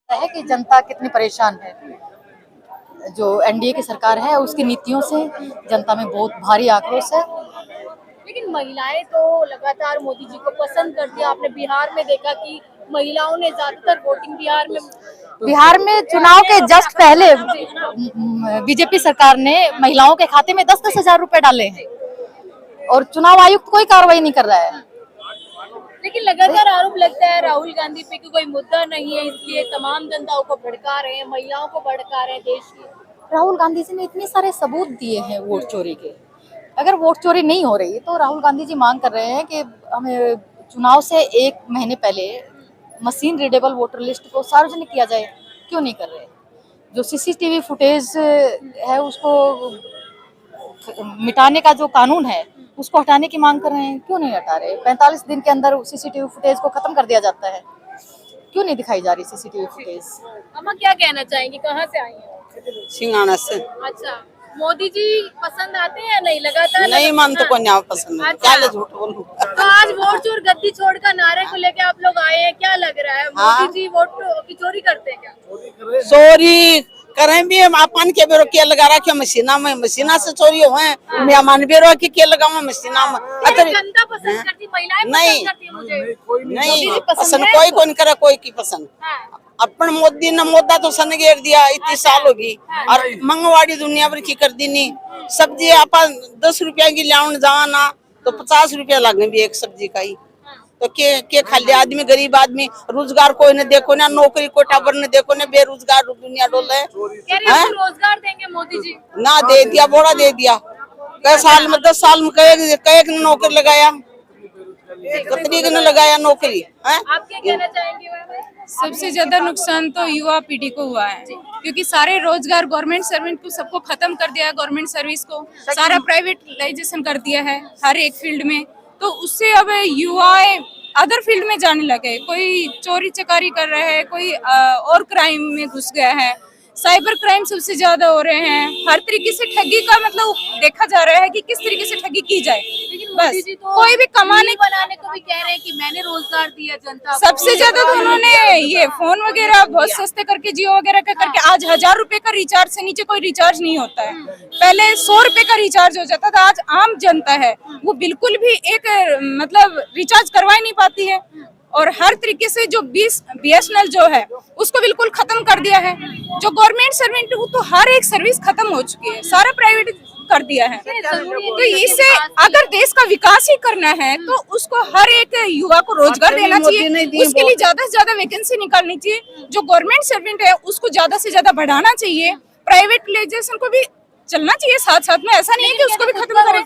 है कि जनता कितनी परेशान है। जो एनडीए की सरकार है उसकी नीतियों से जनता में बहुत भारी आक्रोश है। लेकिन महिलाएं तो लगातार मोदी जी को पसंद करती है। आपने बिहार में देखा कि महिलाओं ने ज्यादातर वोटिंग बिहार में चुनाव के जस्ट पहले बीजेपी सरकार ने महिलाओं के खाते में 10-10 हजार रुपए डाले हैं और चुनाव आयुक्त कोई कार्रवाई नहीं कर रहा है। लेकिन लगातार आरोप लगता है राहुल गांधी पे कि कोई मुद्दा नहीं है, इसलिए तमाम जनताओं को भड़का रहे हैं, महिलाओं को भड़का रहे हैं देश की। राहुल गांधी जी ने इतने सारे सबूत दिए हैं वोट चोरी के। अगर वोट चोरी नहीं हो रही तो राहुल गांधी जी मांग कर रहे हैं कि हमें चुनाव से 1 महीने पहले मशीन रीडेबल वोटर लिस्ट को सार्वजनिक किया जाए। क्यों नहीं कर रहे? जो सीसीटीवी फुटेज है उसको मिटाने का जो कानून है उसको हटाने की मांग कर रहे हैं। क्यों नहीं हटा रहे? 45 दिन के अंदर सीसीटीवी फुटेज को खत्म कर दिया जाता है। क्यों नहीं दिखाई जा रही सीसीटीवी फुटेज? अम्मा क्या कहना चाहेंगी, कहाँ से आई हैं? सिंगाना से। अच्छा, मोदी जी पसंद आते हैं या नहीं? लगातार नहीं मन तो को नहीं पसंद है। अच्छा। क्या झूठ बोलूं। तो आज वोट चोर गद्दी छोड़ का नारे को लेके आप लोग आए हैं, क्या लग रहा है? मोदी जी वोट की चोरी करते हैं क्या? चोरी करें भी अपन के बेरो के लगा रखे मशीना में, मशीना से चोरी हुए मैं मन बेरो के लगाऊं मशीना में। जनता पसंद करती, महिलाएं पसंद करती है मुझे। नहीं पसंद कोई को नहीं करे, कोई की पसंद। अपन मोदी ने मोदा तो सन घेर दिया, इतनी साल होगी और मंगवाड़ी दुनिया भर की कर दी नहीं। सब्जी अपन 10 रुपया की लाउन जाना तो 50 रुपया लगे भी एक सब्जी का ही। तो के खाली आदमी, गरीब आदमी, रोजगार कोई ने देखो ना, नौकरी को टाबर ने देखो ना, बेरोजगार दुनिया डोल है। रोजगार देंगे मोदी जी? ना दे दिया, बोड़ा दे दिया। कई साल में 10 साल में कई नौकरी लगाया, कितनी ने लगाया नौकरी है। आप क्या कहना चाहेंगे? सबसे ज्यादा नुकसान तो युवा पीढ़ी को हुआ है, क्योंकि सारे रोजगार गवर्नमेंट सर्वेंट को सबको खत्म कर दिया है। गवर्नमेंट सर्विस को सारा प्राइवेटाइजेशन कर दिया है हर एक फील्ड में। तो उससे अब युवाएं अदर फील्ड में जाने लगे। कोई चोरी चकारी कर रहे हैं, कोई और क्राइम में घुस गया है। साइबर क्राइम सबसे ज्यादा हो रहे हैं। हर तरीके से ठगी का मतलब देखा जा रहा है कि किस तरीके से ठगी की जाए। लेकिन बस मोदी जी तो कोई भी कमाने बनाने को भी कह रहे हैं कि मैंने रोजगार दिया जनता को। सबसे ज्यादा तो उन्होंने ये फोन वगैरह बहुत सस्ते करके, जियो वगैरह का करके आज 1000 रुपए का रिचार्ज से नीचे कोई रिचार्ज नहीं होता है। पहले 100 रुपए का रिचार्ज हो जाता था। आज आम जनता है वो बिल्कुल भी एक मतलब रिचार्ज करवा ही नहीं पाती है। और हर तरीके से जो BSNL जो है उसको बिल्कुल खत्म कर दिया है। जो गवर्नमेंट सर्वेंट वो तो हर एक सर्विस खत्म हो चुकी है, सारा प्राइवेट कर दिया है। तो इससे अगर देश का विकास ही करना है तो उसको हर एक युवा को रोजगार देना चाहिए। उसके लिए ज्यादा से ज्यादा वैकेंसी निकालनी चाहिए। जो गवर्नमेंट सर्वेंट है उसको ज्यादा से ज्यादा बढ़ाना चाहिए। प्राइवेटाइजेशन को भी चलना चाहिए साथ साथ में। ऐसा नहीं है कि उसको भी खत्म करें।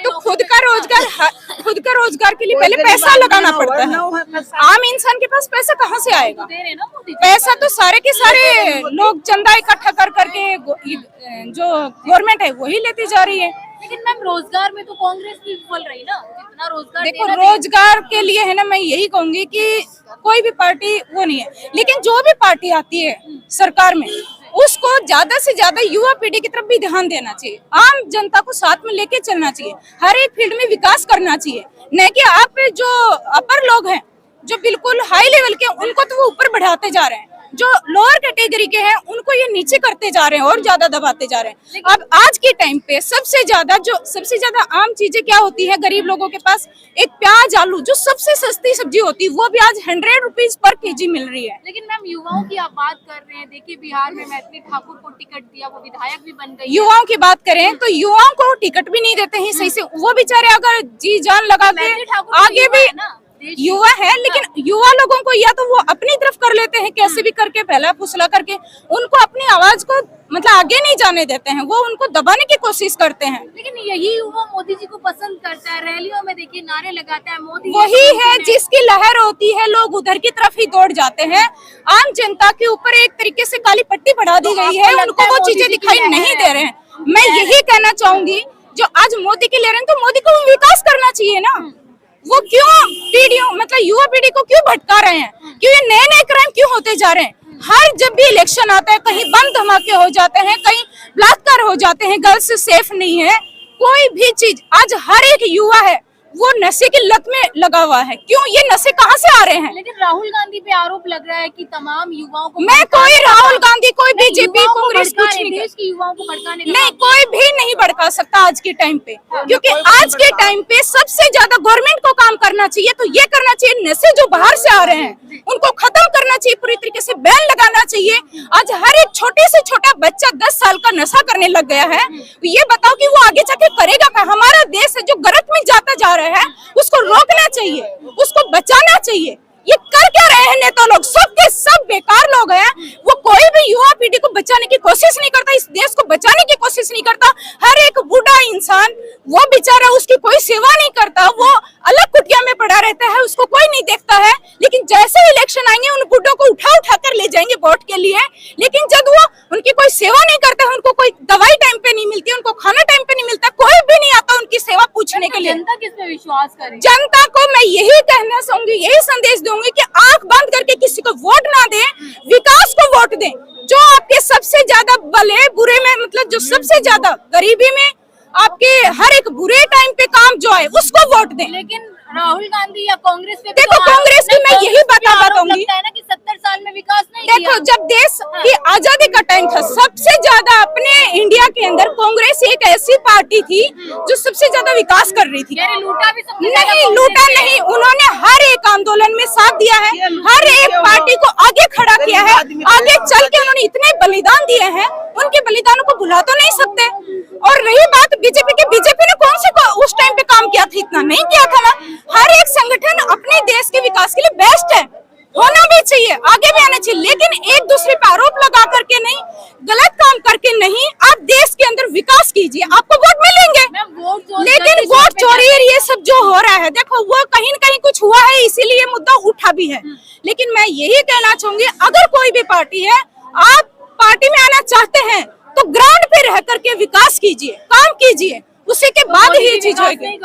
तो खुद का रोजगार के लिए पहले पैसा लगाना पड़ता है। आम इंसान के पास पैसा कहाँ से आएगा? पैसा तो सारे के सारे लोग चंदा इकट्ठा कर करके जो गवर्नमेंट है वही लेती जा रही है। लेकिन मैम रोजगार में तो कांग्रेस भी विफल रही ना। जितना रोजगार देखो रोजगार के लिए है ना, मैं यही कहूंगी कि कोई भी पार्टी वो नहीं है, लेकिन जो भी पार्टी आती है सरकार में उसको ज्यादा से ज्यादा युवा पीढ़ी की तरफ भी ध्यान देना चाहिए। आम जनता को साथ में लेके चलना चाहिए। हर एक फील्ड में विकास करना चाहिए। न कि आप जो अपर लोग हैं जो बिल्कुल हाई लेवल के उनको तो वो ऊपर बढ़ाते जा रहे हैं, जो लोअर कैटेगरी के हैं उनको ये नीचे करते जा रहे हैं और ज्यादा दबाते जा रहे हैं। अब आज के टाइम पे सबसे ज्यादा आम चीजें क्या होती है गरीब लोगों के पास? एक प्याज आलू जो सबसे सस्ती सब्जी होती है वो भी आज 100 रुपीज पर केजी मिल रही है। लेकिन मैम युवाओं की आप बात कर रहे हैं, देखिए बिहार में मैथिली ठाकुर को टिकट दिया, वो विधायक भी बन गई। युवाओं की बात करें तो युवाओं को टिकट भी नहीं देते हैं सही से। वो बेचारे अगर जी जान लगा के आगे भी युवा है, लेकिन युवा लोगों को या तो वो अपनी तरफ कर लेते हैं कैसे भी करके, पहला फुसला करके उनको अपनी आवाज को मतलब आगे नहीं जाने देते हैं, वो उनको दबाने की कोशिश करते हैं। लेकिन यही युवा मोदी जी को पसंद करता है, रैलियों में देखिए नारे लगाता है मोदी। वही है जिसकी लहर होती है लोग उधर की तरफ ही दौड़ जाते हैं। आम जनता के ऊपर एक तरीके से काली पट्टी बढ़ा दी गई है, उनको वो चीजें दिखाई नहीं दे रहे हैं। मैं यही कहना चाहूंगी जो आज मोदी की ले रहे हैं तो मोदी को विकास करना चाहिए ना। वो क्यों पीढ़ियों मतलब युवा पीढ़ी को क्यों भटका रहे हैं? क्यों ये नए नए क्राइम क्यों होते जा रहे हैं? हर जब भी इलेक्शन आता है कहीं बम धमाके हो जाते हैं, कहीं बलात्कार हो जाते हैं, गर्ल्स सेफ नहीं है। कोई भी चीज आज हर एक युवा है वो नशे की लत में लगा हुआ है। क्यों, ये नशे कहाँ से आ रहे हैं? लेकिन राहुल गांधी पे आरोप लग रहा है कि तमाम युवाओं को मैं कोई राहुल गांधी, कोई नहीं, बीजेपी, युवाओं को कांग्रेस भड़का कुछ रहे, नहीं देश के युवाओं को भड़काने का नहीं, काम कोई भी नहीं भड़का सकता आज के टाइम पे, क्योंकि आज के टाइम पे सबसे ज्यादा गवर्नमेंट को काम करना चाहिए। तो ये करना चाहिए, नशे जो बाहर से आ रहे हैं उनको खत्म करना चाहिए, पूरी तरीके से बैन लगाना चाहिए। आज हर एक छोटे से छोटा बच्चा 10 साल का नशा करने लग गया है। तो ये बताओ कि वो आगे जाके करेगा क्या? हमारा देश है जो गलत में जाता जा रहा है, उसको रोकना चाहिए, उसको बचाना चाहिए। ये कर क्या रहे हैं नेता लोग? सब के सब बेकार लोग हैं। वो कोई भी युवा पीढ़ी को बचाने की कोशिश नहीं करता, इस देश को बचाने की कोशिश नहीं करता। हर एक बूढ़ा इंसान, वो बेचारा, उसकी कोई सेवा नहीं करता, वो अलग कुटिया में पड़ा रहता है, उसको कोई नहीं देखता है। लेकिन जैसे इलेक्शन आएंगे उन बूढ़ों को उठा उठा कर ले जाएंगे वोट के लिए। लेकिन जब वो उनकी कोई सेवा नहीं करता है, उनको कोई दवाई टाइम पे नहीं मिलती, उनको खाना टाइम पे नहीं मिलता, कोई भी नहीं आता उनकी सेवा पूछने के लिए। जनता किस पे विश्वास करे? जनता को मैं यही कहना चाहूंगी, यही संदेश दूंगी कि आंख बंद करके किसी को वोट ना दें, विकास को वोट दें। जो आपके सबसे ज्यादा भले बुरे में, मतलब जो सबसे ज्यादा गरीबी में आपके हर एक बुरे टाइम पे काम जो है उसको वोट दें। लेकिन राहुल गांधी या कांग्रेस पे भी देखो, तो आरोप- कांग्रेस की मैं यही कांग्रेस पे बता आरोप दूंगी। लगता है ना कि 70 साल में विकास नहीं देखो, किया। जब देश की आजादी का टाइम था, सबसे ज्यादा अपने इंडिया के अंदर कांग्रेस एक ऐसी पार्टी थी जो सबसे ज्यादा विकास कर रही थी। कह रहे लूटा भी सबसे ज्यादा नहीं, कांग्रेस लूटा ने। नहीं, उन्होंने हर एक आंदोलन में साथ दिया है, हर एक पार्टी को आगे खड़ा किया है, आगे चल के उन्होंने इतने बलिदान दिए हैं, उनके बलिदानों को भुला तो नहीं सकते। और रही बात बीजेपी की, बीजेपी ने कौन से उस टाइम पे काम किया था? इतना नहीं किया था ना। हर एक संगठन अपने देश के विकास के लिए बेस्ट है, होना भी चाहिए, आगे भी आना चाहिए, लेकिन एक दूसरे पे आरोप लगा करके नहीं, गलत काम करके नहीं। आप देश के अंदर विकास कीजिए, आपको वोट मिलेंगे। लेकिन वोट चोरी और ये सब जो हो रहा है, देखो वो कहीं न कहीं कुछ हुआ है, इसीलिए मुद्दा उठा भी है। लेकिन मैं यही कहना चाहूंगी, अगर कोई भी पार्टी है, आप पार्टी में आना चाहते हैं तो ग्राउंड पे रह करके विकास कीजिए, काम कीजिए, उसी के बाद ही ये चीज होगी।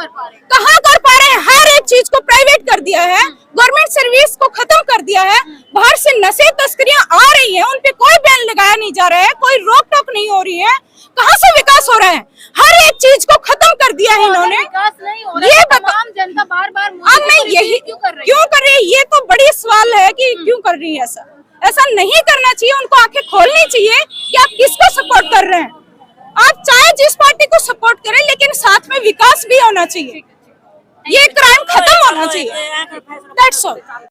कहाँ कर पा रहे हैं? हर एक चीज को प्राइवेट कर दिया है, गवर्नमेंट सर्विस को खत्म कर दिया है। बाहर से नशे तस्करियां आ रही हैं, उन पे कोई बैन लगाया नहीं जा रहा है, कोई रोक टोक नहीं हो रही है। कहाँ से विकास हो रहा है? हर एक चीज को खत्म कर दिया है इन्होंने। विकास नहीं हो रहा ये है, बता, तमाम जनता बार बार अब मैं यही क्यों कर रही है? ये तो बड़ी सवाल है कि क्यों कर रही है ऐसा? ऐसा नहीं करना चाहिए, उनको आंखें खोलनी चाहिए कि आप किसको सपोर्ट कर रहे हैं। आप चाहे जिस पार्टी को सपोर्ट करें, लेकिन साथ में विकास भी होना चाहिए, ये क्राइम खत्म होना चाहिए। That's all.